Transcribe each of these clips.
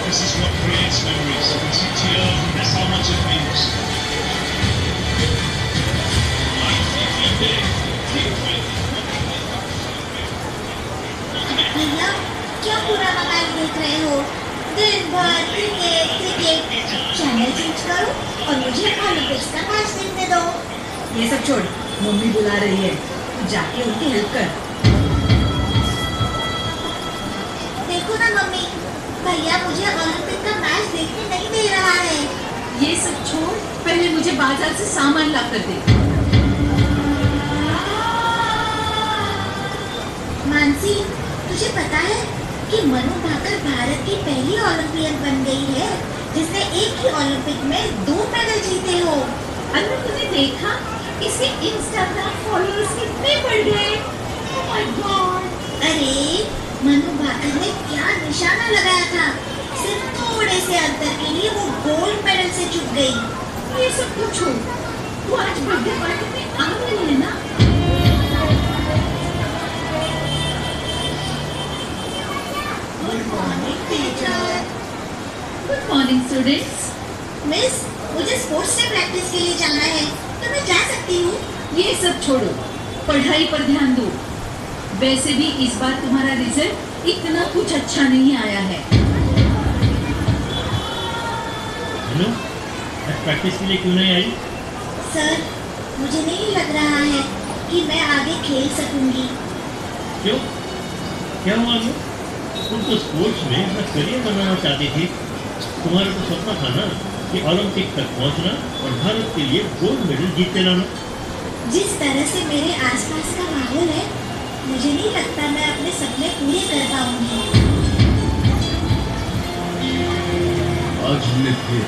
This is what creates memories. I can see tears, and that's how much it means. भैया क्या पूरा mobile देख रहे हो? दिन भर क्रिकेट क्रिकेट। चैनल चेंज करो और मुझे ओलंपिक्स का मैच देखने दो। ये सब छोड़, मम्मी बुला रही है, जाके उनकी हेल्प कर। देखो ना मम्मी, भैया मुझे ओलंपिक का मैच देखने नहीं दे रहा है। ये सब छोड़, पहले मुझे बाजार से सामान ला कर दे। मानसी, तुझे पता है कि मनु भाकर भारत की पहली ओलंपियन बन गई है जिसने एक ही ओलंपिक में 2 मेडल जीते हो। अनु, तूने देखा इसके इंस्टाग्राम फॉलोअर्स कितने बढ़ गए? Oh my God! अरे मनु भाकर ने क्या निशाना लगाया था, सिर्फ थोड़े से अंतर के लिए वो गोल्ड मेडल से चूक गई। ये सब कुछ छोड़, तू आज बर्थडे पार्टी में आ रही है ना? Good morning teacher. Good morning students. Miss, मुझे स्पोर्ट्स से प्रैक्टिस के लिए जाना है, तो मैं जा सकती हूँ? ये सब छोड़ो, पढ़ाई पर ध्यान दो। वैसे भी इस बार तुम्हारा रिजल्ट इतना कुछ अच्छा नहीं आया है। हेलो, आज प्रैक्टिस के लिए क्यों नहीं आई? सर, मुझे नहीं लग रहा है कि मैं आगे खेल सकूंगी। क्यों? क्या हुआ अनु? तुम तो स्पोर्ट्स में अपना करियर बनाना चाहती थी। तुम्हारा तो सपना था ना कि ओलंपिक तक पहुंचना और भारत के लिए गोल्ड मेडल जीत के लाना। जिस तरह से मेरे आसपास का माहौल है, मुझे नहीं लगता मैं अपने सपने पूरे कर पाऊंगी। आज हमने फिर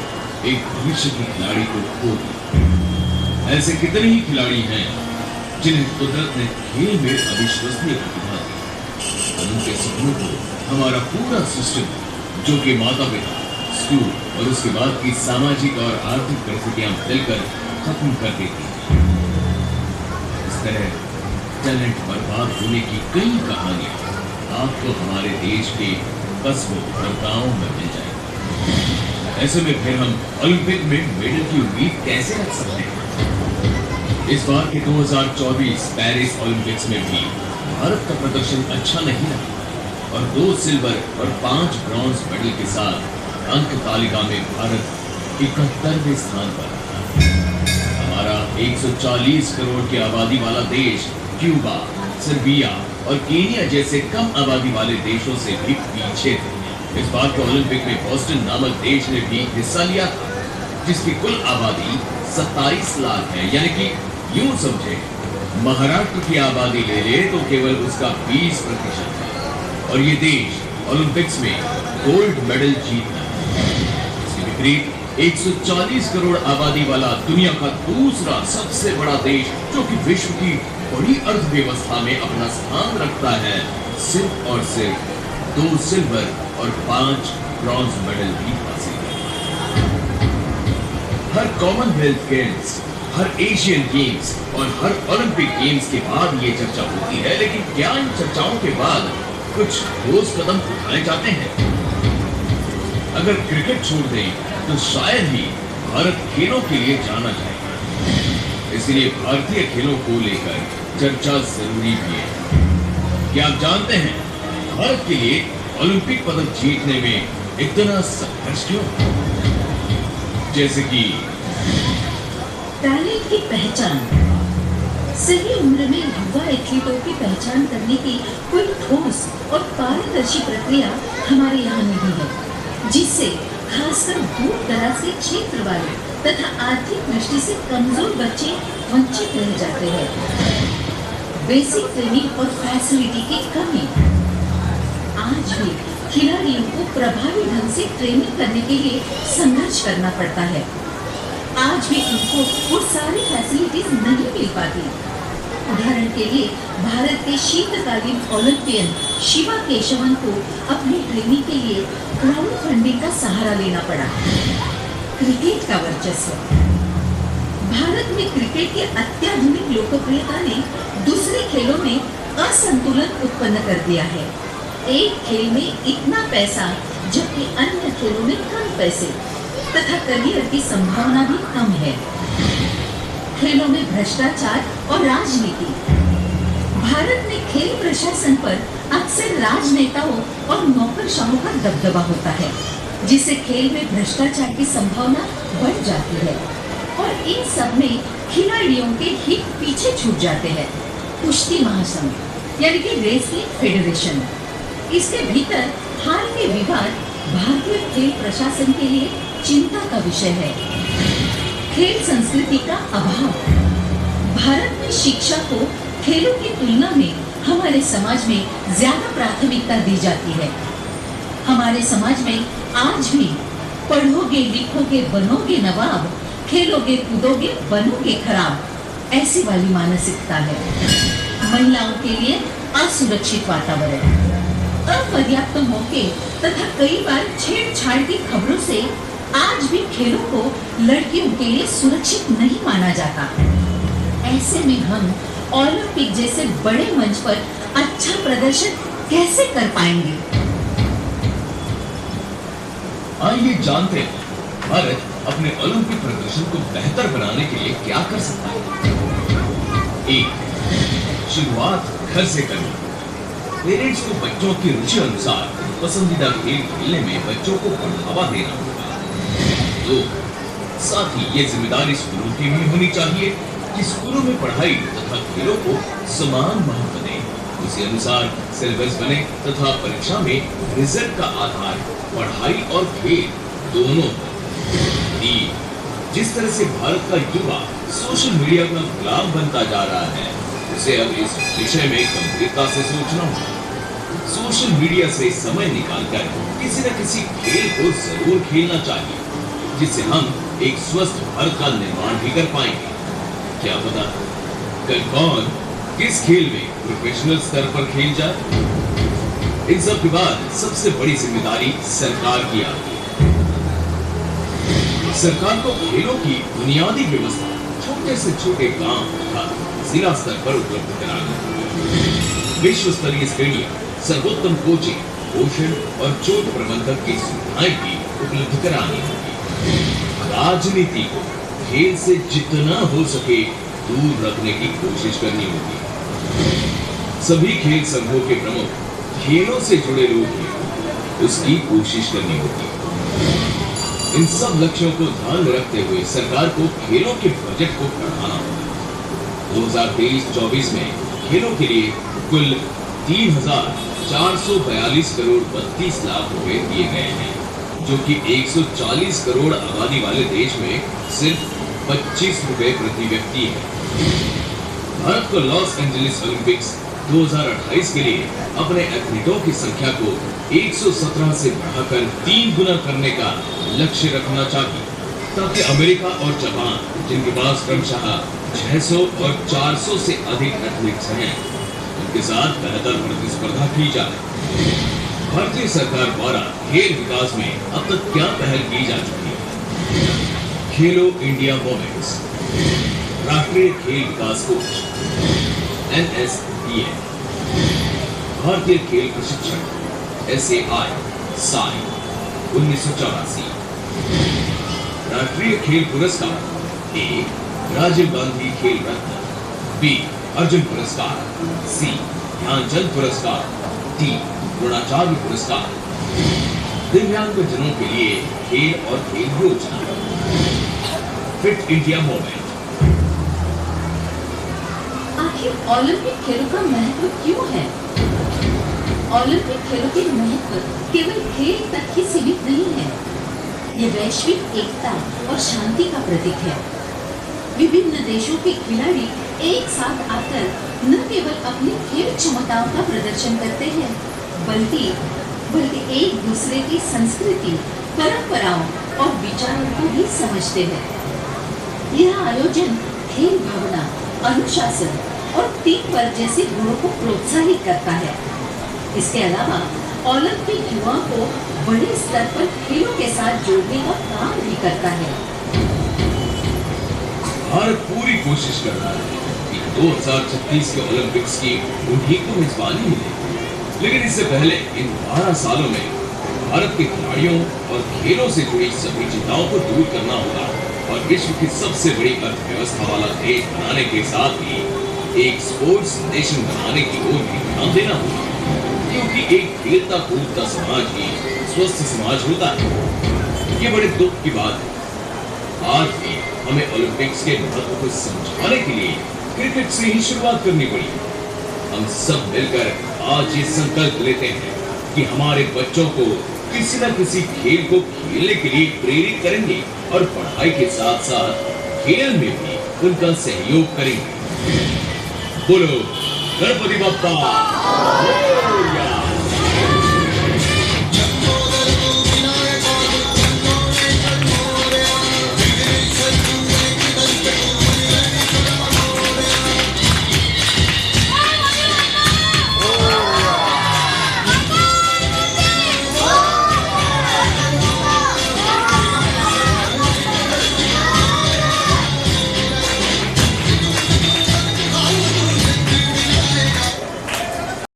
एक भविष्य के खिलाड़ी को खो दिया। ऐसे कितने ही खिलाड़ी हैं जिन्हें कुदरत ने खेल में अविश्वसनीय प्रतिभा दी। उनके सपनों को हमारा पूरा सिस्टम, जो कि माता पिता, स्कूल और उसके बाद की सामाजिक और आर्थिक परिस्थितियां मिलकर खत्म कर देती हैं। इस तरह टैलेंट बर्बाद होने की कई कहानियां आपको हमारे देश के कस्बों और गांवों में मिल जाएंगी। ऐसे में फिर हम ओलंपिक में मेडल की उम्मीद कैसे रख सकते हैं? इस बार के 2024 पेरिस ओलंपिक्स में भी भारत का प्रदर्शन अच्छा नहीं रहा और 2 सिल्वर और 5 ब्रॉन्ज मेडल के साथ अंक तालिका में भारत 71वें स्थान पर रहा। हमारा 140 करोड़ की आबादी वाला देश क्यूबा, सर्बिया और केनिया जैसे कम आबादी वाले देशों से भी पीछे थे। इस बार के ओलंपिक में बोस्टन नामक देश ने भी हिस्सा लिया था, जिसकी कुल आबादी 27 लाख है। यानी कि यूं समझे, महाराष्ट्र की आबादी ले ले तो केवल उसका 20% है और ये देश ओलंपिक्स में गोल्ड मेडल जीतना है। इसके विपरीत 140 करोड़ आबादी वाला दुनिया का दूसरा सबसे बड़ा देश, जो कि विश्व की बड़ी अर्थव्यवस्था में अपना स्थान रखता है, सिर्फ और सिर्फ 2 सिल्वर और 5 ब्रॉन्ज मेडल भी हासिल किए। हर कॉमनवेल्थ गेम्स, हर एशियन गेम्स और हर ओलंपिक गेम्स के बाद ये चर्चा होती है, लेकिन क्या इन चर्चाओं के बाद कुछ ठोस कदम उठाए जाते हैं? अगर क्रिकेट छोड़ दें तो शायद ही भारत खेलों के लिए जाना जाए। इसलिए भारतीय खेलों को लेकर चर्चा जरूरी भी है। क्या आप जानते हैं भारत के लिए ओलंपिक पदक जीतने में इतना संघर्ष क्यों? जैसे कि टैलेंट की पहचान। सही उम्र में युवा एथलीटों की पहचान करने की कोई ठोस और पारदर्शी प्रक्रिया हमारे यहाँ नहीं है, जिससे खासकर दूर दराज के क्षेत्र वाले तथा आर्थिक दृष्टि से कमजोर बच्चे वंचित रह जाते हैं। बेसिक ट्रेनिंग और फैसिलिटी की कमी। आज भी खिलाड़ियों को प्रभावी ढंग से ट्रेनिंग करने के लिए संघर्ष करना पड़ता है। आज भी उनको वो सारी फैसिलिटीज नहीं मिल पाती। उदाहरण के लिए भारत के शीतकालीन ओलंपियन शिवा केशवन को अपनी ट्रेनिंग के लिए क्राउड फंडिंग का सहारा लेना पड़ा। क्रिकेट का वर्चस्व। भारत में क्रिकेट की अत्याधुनिक लोकप्रियता ने दूसरे खेलों में असंतुलन उत्पन्न कर दिया है। एक खेल में इतना पैसा जबकि अन्य खेलों में कम पैसे तथा करियर की संभावना भी कम है। खेलों में भ्रष्टाचार और राजनीति। भारत में खेल प्रशासन पर अक्सर राजनेताओं और नौकरशाहों का दबदबा होता है, जिससे खेल में भ्रष्टाचार की संभावना बढ़ जाती है और इन सब में खिलाड़ियों के हित पीछे छूट जाते हैं। कुश्ती महासंघ यानी कि रेसलिंग फेडरेशन, इसके भीतर हाल के विवाद भारतीय खेल प्रशासन के लिए चिंता का विषय है। खेल संस्कृति का अभाव। भारत में शिक्षा को खेलों की तुलना में हमारे समाज में ज्यादा प्राथमिकता दी जाती है। हमारे समाज में आज भी पढ़ोगे लिखोगे बनोगे नवाब, खेलोगे कूदोगे बनोगे खराब, ऐसी वाली मानसिकता है। महिलाओं के लिए असुरक्षित वातावरण, अपर्याप्त मौके तथा कई बार छेड़छाड़ की खबरों से आज भी खेलों को लड़कियों के लिए सुरक्षित नहीं माना जाता। ऐसे में हम ओलंपिक जैसे बड़े मंच पर अच्छा प्रदर्शन कैसे कर पाएंगे? आइए जानते हैं भारत अपने ओलंपिक प्रदर्शन को बेहतर बनाने के लिए क्या कर सकता है। एक, शुरुआत घर से करना। पेरेंट्स को बच्चों की रुचि अनुसार पसंदीदा खेल खेलने में बच्चों को बढ़ावा देना होगा। दो, साथ ही ये जिम्मेदारी स्कूलों की भी होनी चाहिए कि स्कूलों में पढ़ाई तथा खेलों को समान महत्व दें। उसी अनुसार सिलेबस बने तथा परीक्षा में रिजल्ट का आधार पढ़ाई और खेल दोनों। तीन, जिस तरह से भारत का युवा सोशल मीडिया का गुलाम बनता जा रहा है, उसे अब इस विषय में गंभीरता से सोचना होगा। सोशल मीडिया से समय निकालकर किसी न किसी खेल को जरूर खेलना चाहिए, जिससे हम एक स्वस्थ भारत का निर्माण भी कर पाएंगे। क्या पता कल कौन किस खेल में प्रोफेशनल स्तर पर खेल जाए। इन सब के बाद सबसे बड़ी जिम्मेदारी सरकार की आती है। सरकार को खेलों की बुनियादी व्यवस्था छोटे से छोटे गांव तथा जिला स्तर पर उपलब्ध कराना। विश्व स्तरीय स्टेडियम, सर्वोत्तम कोचिंग, पोषण और चोट प्रबंधक की सुविधाएं भी उपलब्ध करानी होगी। राजनीति को खेल से जितना हो सके दूर रखने की कोशिश करनी होगी। सभी खेल संघों के प्रमुख खेलों से जुड़े लोग हैं, उसकी कोशिश करनी होगी। इन सब लक्ष्यों को ध्यान में रखते हुए सरकार को खेलों के बजट को बढ़ाना होगा। 2023-24 में खेलों के लिए कुल 3,442 करोड़ 32 लाख रुपए दिए गए हैं, जो कि 140 करोड़ आबादी वाले देश में सिर्फ 25 रुपए प्रति व्यक्ति है। भारत को लॉस एंजलिस ओलंपिक्स 2028 के लिए अपने एथलीटों की संख्या को 117 से बढ़ाकर 3 गुना करने का लक्ष्य रखना चाहिए, ताकि अमेरिका और जापान, जिनके पास क्रमशः 600 और 400 से अधिक एथलीट्स हैं, उनके साथ बेहतर प्रतिस्पर्धा की जाए। भारतीय सरकार द्वारा खेल विकास में अब तक क्या पहल की जा चुकी है? खेलो इंडिया मोमेंट्स, राष्ट्रीय खेल विकास कोष NSDN, भारतीय खेल प्रशिक्षण SAI साई 1984, राष्ट्रीय खेल पुरस्कार A राजीव गांधी खेल रत्न, B अर्जुन पुरस्कार, C ध्यानचंद पुरस्कार, D द्रोणाचार्य पुरस्कार। दिव्यांगजनों के लिए खेल और खेल योजना। Fit India movement. आखिर ओलंपिक खेलों का महत्व क्यों है? ओलंपिक खेलों के महत्व केवल खेल तक ही सीमित नहीं है। ये वैश्विक एकता और शांति का प्रतीक है। विभिन्न देशों के खिलाड़ी एक साथ आकर न केवल अपनी खेल क्षमताओं का प्रदर्शन करते हैं, बल्कि एक दूसरे की संस्कृति, परंपराओं और विचारों को भी समझते हैं। यह आयोजन खेल भावना, अनुशासन और टीम वर्क जैसे गुणों को प्रोत्साहित करता है। इसके अलावा ओलंपिक युवाओं को बड़े स्तर पर खेलों के साथ जोड़ने का काम भी करता है। भारत पूरी कोशिश कर रहा है कि 2036 के ओलंपिक्स की उन्हीं को मेजबानी मिले। लेकिन इससे पहले इन 12 सालों में भारत के खिलाड़ियों और खेलों से जुड़ी सभी चिंताओं को दूर करना होगा और विश्व की सबसे बड़ी अर्थव्यवस्था वाला देश बनाने के साथ ही एक स्पोर्ट्स नेशन बनाने की ओर भी ध्यान देना होगा, क्योंकि एक खेलता कूदता समाज ही स्वस्थ समाज होता है। ये बड़े दुख की बात है। आज भी हमें ओलंपिक्स के महत्व को समझाने के लिए क्रिकेट से ही शुरुआत करनी पड़ी। हम सब मिलकर आज ये संकल्प लेते हैं कि हमारे बच्चों को किसी न किसी खेल को खेलने के लिए प्रेरित करेंगे और पढ़ाई के साथ साथ खेल में भी उनका सहयोग करेंगे। बोलो गणपति बप्पा।